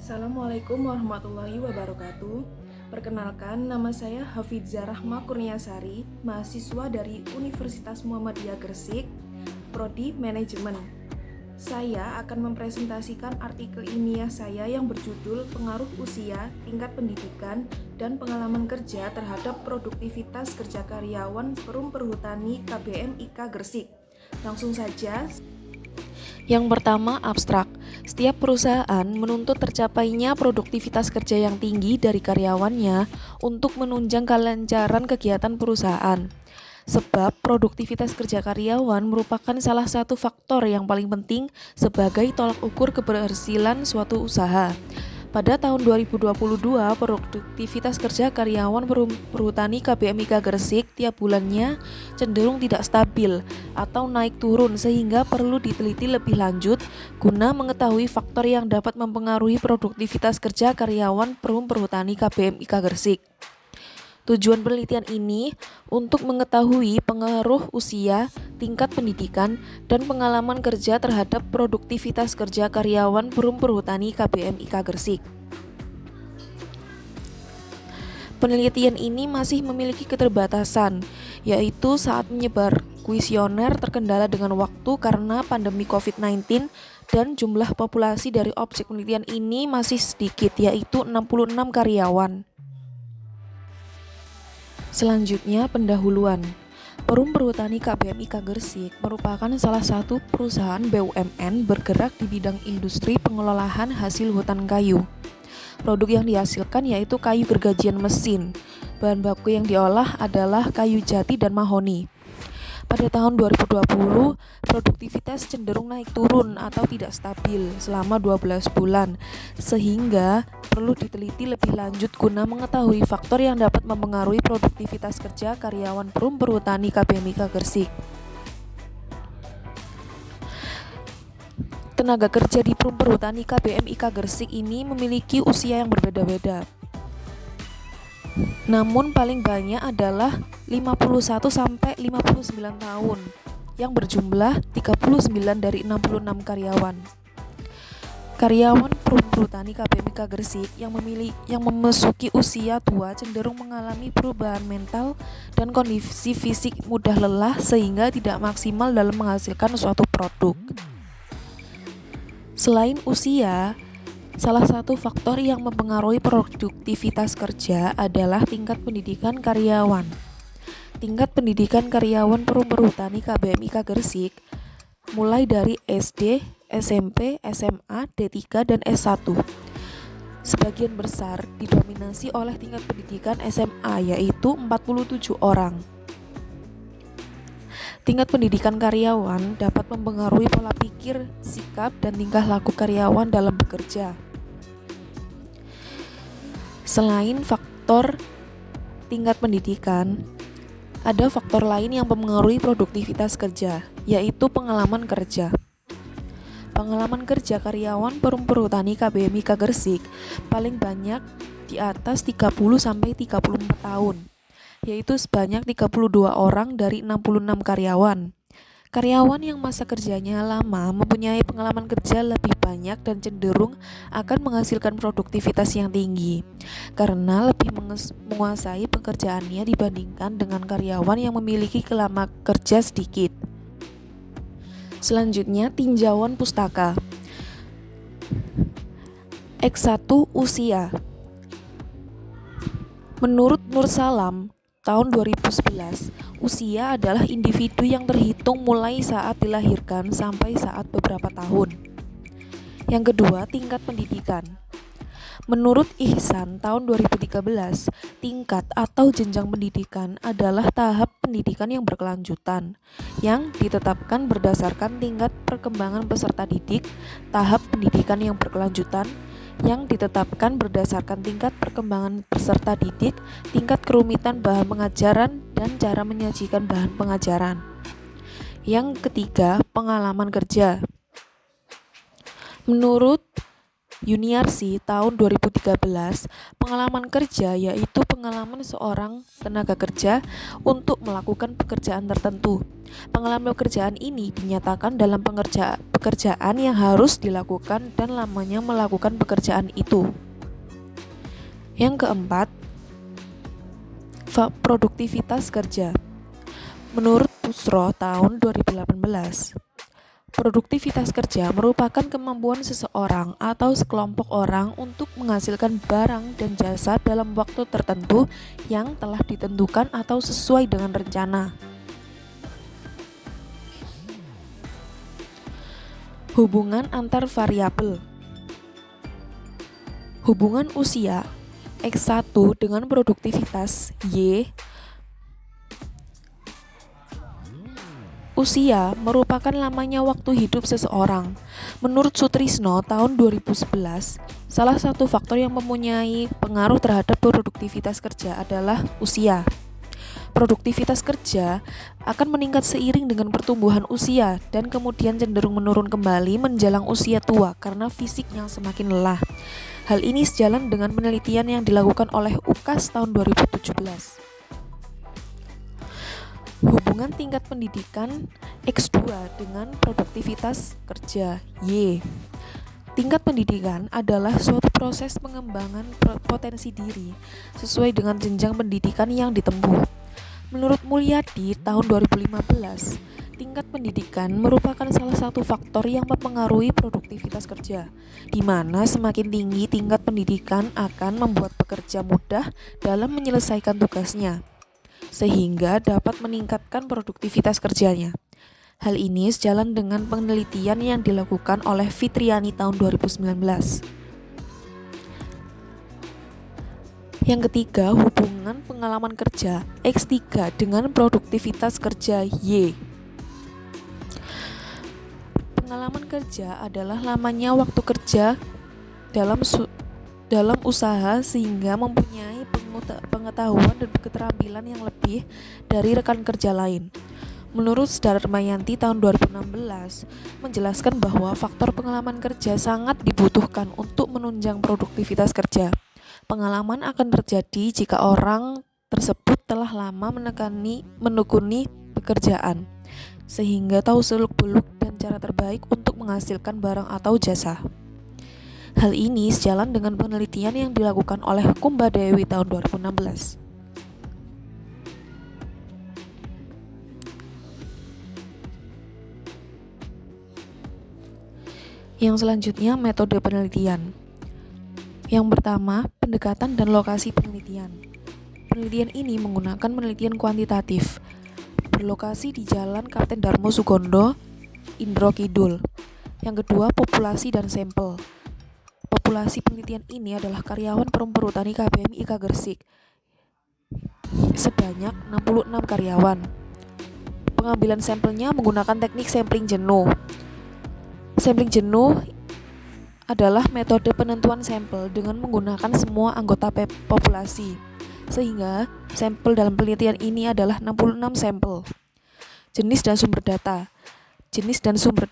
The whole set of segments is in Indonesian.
Assalamualaikum warahmatullahi wabarakatuh. Perkenalkan, nama saya Hafizah Rahma Kurniasari, mahasiswa dari Universitas Muhammadiyah Gresik, Prodi Manajemen. Saya akan mempresentasikan artikel ilmiah saya yang berjudul Pengaruh Usia, Tingkat Pendidikan, dan Pengalaman Kerja terhadap Produktivitas Kerja Karyawan Perum Perhutani KBM IK Gresik. Langsung saja. Yang pertama, abstrak. Setiap perusahaan menuntut tercapainya produktivitas kerja yang tinggi dari karyawannya untuk menunjang kelancaran kegiatan perusahaan. Sebab produktivitas kerja karyawan merupakan salah satu faktor yang paling penting sebagai tolak ukur keberhasilan suatu usaha. Pada tahun 2022, produktivitas kerja karyawan perhutani KBM IK Gresik tiap bulannya cenderung tidak stabil atau naik turun, sehingga perlu diteliti lebih lanjut guna mengetahui faktor yang dapat mempengaruhi produktivitas kerja karyawan perum perhutani KBM IK Gresik. Tujuan penelitian ini untuk mengetahui pengaruh usia, tingkat pendidikan, dan pengalaman kerja terhadap produktivitas kerja karyawan perum perhutani KBM IK Gresik. Penelitian ini masih memiliki keterbatasan, yaitu saat menyebar kuesioner terkendala dengan waktu karena pandemi COVID-19 dan jumlah populasi dari objek penelitian ini masih sedikit, yaitu 66 karyawan. Selanjutnya, pendahuluan. Perum Perhutani KBM IK Gresik merupakan salah satu perusahaan BUMN bergerak di bidang industri pengolahan hasil hutan kayu. Produk yang dihasilkan yaitu kayu gergajian mesin. Bahan baku yang diolah adalah kayu jati dan mahoni. Pada tahun 2020, produktivitas cenderung naik turun atau tidak stabil selama 12 bulan, sehingga perlu diteliti lebih lanjut guna mengetahui faktor yang dapat mempengaruhi produktivitas kerja karyawan perum perhutani KBM IK Gresik. Tenaga kerja di perum perhutani KBM IK Gresik ini memiliki usia yang berbeda-beda. Namun paling banyak adalah 51 sampai 59 tahun yang berjumlah 39 dari 66 karyawan. Karyawan perum perhutani KBM IK Gresik yang memasuki usia tua cenderung mengalami perubahan mental dan kondisi fisik mudah lelah sehingga tidak maksimal dalam menghasilkan suatu produk. Selain usia, salah satu faktor yang mempengaruhi produktivitas kerja adalah tingkat pendidikan karyawan. Tingkat pendidikan karyawan perum perhutani KBM IK Gresik mulai dari SD, SMP, SMA, D3, dan S1. Sebagian besar didominasi oleh tingkat pendidikan SMA, yaitu 47 orang. Tingkat pendidikan karyawan dapat mempengaruhi pola pikir, sikap, dan tingkah laku karyawan dalam bekerja. Selain faktor tingkat pendidikan, ada faktor lain yang mempengaruhi produktivitas kerja, yaitu pengalaman kerja. Pengalaman kerja karyawan perum perhutani KBM IK Gresik paling banyak di atas 30-34 tahun, yaitu sebanyak 32 orang dari 66 karyawan. Karyawan yang masa kerjanya lama mempunyai pengalaman kerja lebih banyak dan cenderung akan menghasilkan produktivitas yang tinggi karena lebih menguasai pekerjaannya dibandingkan dengan karyawan yang memiliki lama kerja sedikit. Selanjutnya, tinjauan pustaka. X1 usia. Menurut Nur Salam, tahun 2011, usia adalah individu yang terhitung mulai saat dilahirkan sampai saat beberapa tahun. Yang kedua, tingkat pendidikan. Menurut Ihsan tahun 2013, tingkat atau jenjang pendidikan adalah tahap pendidikan yang berkelanjutan yang ditetapkan berdasarkan tingkat perkembangan peserta didik. Tahap pendidikan yang berkelanjutan yang ditetapkan berdasarkan tingkat perkembangan peserta didik, tingkat kerumitan bahan pengajaran, dan cara menyajikan bahan pengajaran. Yang ketiga, pengalaman kerja. Menurut Yuniarsi tahun 2013, pengalaman kerja yaitu pengalaman seorang tenaga kerja untuk melakukan pekerjaan tertentu. Pengalaman pekerjaan ini dinyatakan dalam pekerjaan yang harus dilakukan dan lamanya melakukan pekerjaan itu. Yang keempat, produktivitas kerja. Menurut Pusro tahun 2018, produktivitas kerja merupakan kemampuan seseorang atau sekelompok orang untuk menghasilkan barang dan jasa dalam waktu tertentu yang telah ditentukan atau sesuai dengan rencana. Hubungan antar variabel. Hubungan usia X1 dengan produktivitas Y. Usia merupakan lamanya waktu hidup seseorang. Menurut Sutrisno tahun 2011, salah satu faktor yang mempunyai pengaruh terhadap produktivitas kerja adalah usia. Produktivitas kerja akan meningkat seiring dengan pertumbuhan usia dan kemudian cenderung menurun kembali menjelang usia tua karena fisik yang semakin lelah. Hal ini sejalan dengan penelitian yang dilakukan oleh UKAS tahun 2017. Hubungan tingkat pendidikan X2 dengan produktivitas kerja Y. Tingkat pendidikan adalah suatu proses pengembangan potensi diri sesuai dengan jenjang pendidikan yang ditempuh. Menurut Mulyadi tahun 2015, tingkat pendidikan merupakan salah satu faktor yang mempengaruhi produktivitas kerja, di mana semakin tinggi tingkat pendidikan akan membuat pekerja mudah dalam menyelesaikan tugasnya, sehingga dapat meningkatkan produktivitas kerjanya. Hal ini sejalan dengan penelitian yang dilakukan oleh Fitriani tahun 2019. Yang ketiga, hubungan pengalaman kerja X3 dengan produktivitas kerja Y. Pengalaman kerja adalah lamanya waktu kerja dalam usaha sehingga mempunyai pengetahuan dan keterampilan yang lebih dari rekan kerja lain. Menurut Darmayanti tahun 2016 menjelaskan bahwa faktor pengalaman kerja sangat dibutuhkan untuk menunjang produktivitas kerja. Pengalaman akan terjadi jika orang tersebut telah lama menekuni pekerjaan, sehingga tahu seluk-beluk dan cara terbaik untuk menghasilkan barang atau jasa. Hal ini sejalan dengan penelitian yang dilakukan oleh Kumbadewi tahun 2016. Yang selanjutnya, metode penelitian. Yang pertama, pendekatan dan lokasi penelitian. Penelitian ini menggunakan penelitian kuantitatif, berlokasi di Jalan Kapten Darmo Sugondo, Indro Kidul. Yang kedua, populasi dan sampel. Populasi penelitian ini adalah karyawan perhutani KBMI IK Gresik, sebanyak 66 karyawan. Pengambilan sampelnya menggunakan teknik sampling jenuh. Sampling jenuh adalah metode penentuan sampel dengan menggunakan semua anggota populasi, sehingga sampel dalam penelitian ini adalah 66 sampel. Jenis dan sumber data. Jenis dan sumber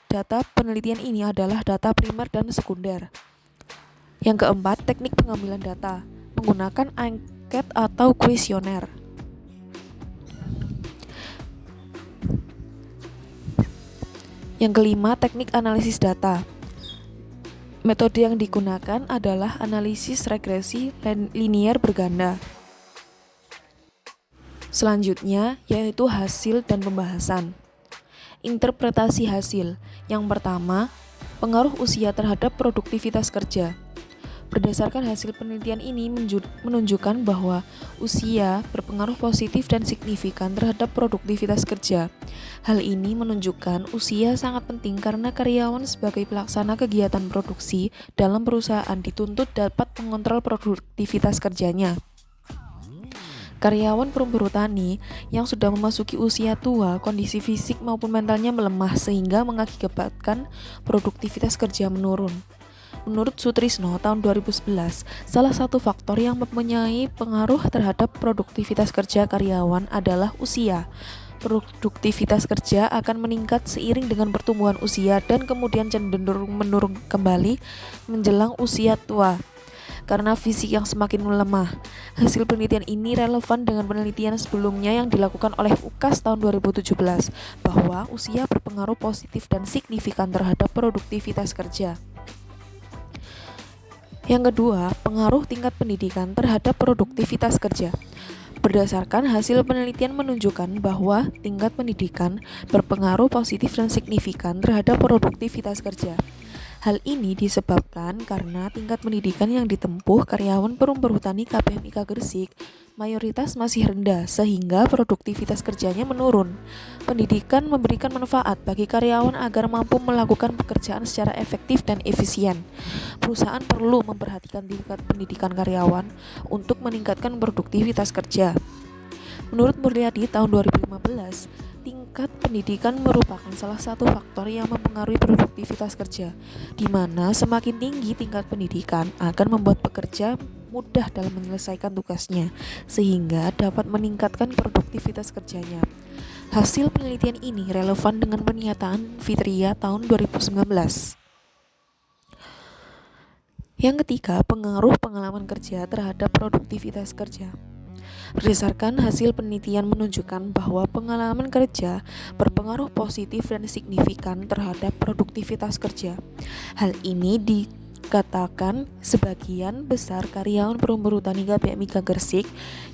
data penelitian ini adalah data primer dan sekunder. Yang keempat, teknik pengambilan data menggunakan angket atau kuesioner. Yang kelima, teknik analisis data. Metode yang digunakan adalah analisis regresi linier berganda. Selanjutnya, yaitu hasil dan pembahasan. Interpretasi hasil. Yang pertama, pengaruh usia terhadap produktivitas kerja. Berdasarkan hasil penelitian ini menunjukkan bahwa usia berpengaruh positif dan signifikan terhadap produktivitas kerja. Hal ini menunjukkan usia sangat penting karena karyawan sebagai pelaksana kegiatan produksi dalam perusahaan dituntut dapat mengontrol produktivitas kerjanya. Karyawan perhutani yang sudah memasuki usia tua, kondisi fisik maupun mentalnya melemah sehingga mengakibatkan produktivitas kerja menurun. Menurut Sutrisno tahun 2011, salah satu faktor yang mempunyai pengaruh terhadap produktivitas kerja karyawan adalah usia. Produktivitas kerja akan meningkat seiring dengan pertumbuhan usia dan kemudian cenderung menurun kembali menjelang usia tua karena fisik yang semakin melemah. Hasil penelitian ini relevan dengan penelitian sebelumnya yang dilakukan oleh UKAS tahun 2017 bahwa usia berpengaruh positif dan signifikan terhadap produktivitas kerja. Yang kedua, pengaruh tingkat pendidikan terhadap produktivitas kerja. Berdasarkan hasil penelitian menunjukkan bahwa tingkat pendidikan berpengaruh positif dan signifikan terhadap produktivitas kerja. Hal ini disebabkan karena tingkat pendidikan yang ditempuh karyawan perum perhutani KPMIK Gresik mayoritas masih rendah sehingga produktivitas kerjanya menurun. Pendidikan memberikan manfaat bagi karyawan agar mampu melakukan pekerjaan secara efektif dan efisien. Perusahaan perlu memperhatikan tingkat pendidikan karyawan untuk meningkatkan produktivitas kerja. Menurut Muryadi tahun 2015, tingkat pendidikan merupakan salah satu faktor yang mempengaruhi produktivitas kerja, di mana semakin tinggi tingkat pendidikan akan membuat pekerja mudah dalam menyelesaikan tugasnya, sehingga dapat meningkatkan produktivitas kerjanya. Hasil penelitian ini relevan dengan pernyataan Fitria tahun 2019. Yang ketiga, pengaruh pengalaman kerja terhadap produktivitas kerja. Berdasarkan hasil penelitian menunjukkan bahwa pengalaman kerja berpengaruh positif dan signifikan terhadap produktivitas kerja. Hal ini dikatakan sebagian besar karyawan perum perhutani KPMIK Gresik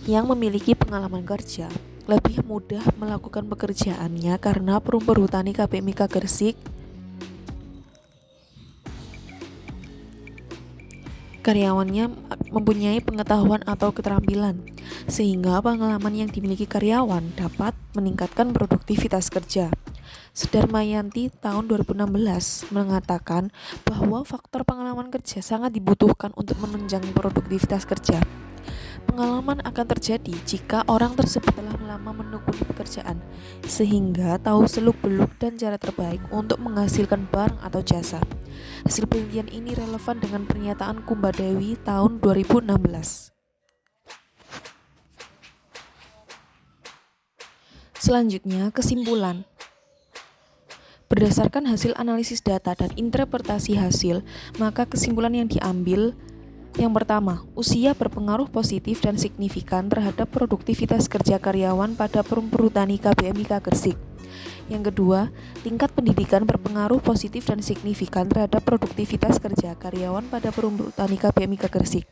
yang memiliki pengalaman kerja lebih mudah melakukan pekerjaannya karena perum perhutani KPMIK Gresik karyawannya mempunyai pengetahuan atau keterampilan, sehingga pengalaman yang dimiliki karyawan dapat meningkatkan produktivitas kerja. Sudarmayanti tahun 2016 mengatakan bahwa faktor pengalaman kerja sangat dibutuhkan untuk menunjang produktivitas kerja. Pengalaman akan terjadi jika orang tersebut telah lama menekuni pekerjaan, sehingga tahu seluk-beluk dan cara terbaik untuk menghasilkan barang atau jasa. Hasil penelitian ini relevan dengan pernyataan Kumbadewi tahun 2016. Selanjutnya, kesimpulan. Berdasarkan hasil analisis data dan interpretasi hasil, maka kesimpulan yang diambil: yang pertama, usia berpengaruh positif dan signifikan terhadap produktivitas kerja karyawan pada perum perhutani KPMIK Gresik. Yang kedua, tingkat pendidikan berpengaruh positif dan signifikan terhadap produktivitas kerja karyawan pada perum perhutani KPMIK Gresik.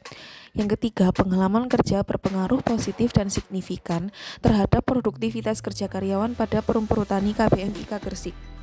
Yang ketiga, pengalaman kerja berpengaruh positif dan signifikan terhadap produktivitas kerja karyawan pada perum perhutani KPMIK Gresik.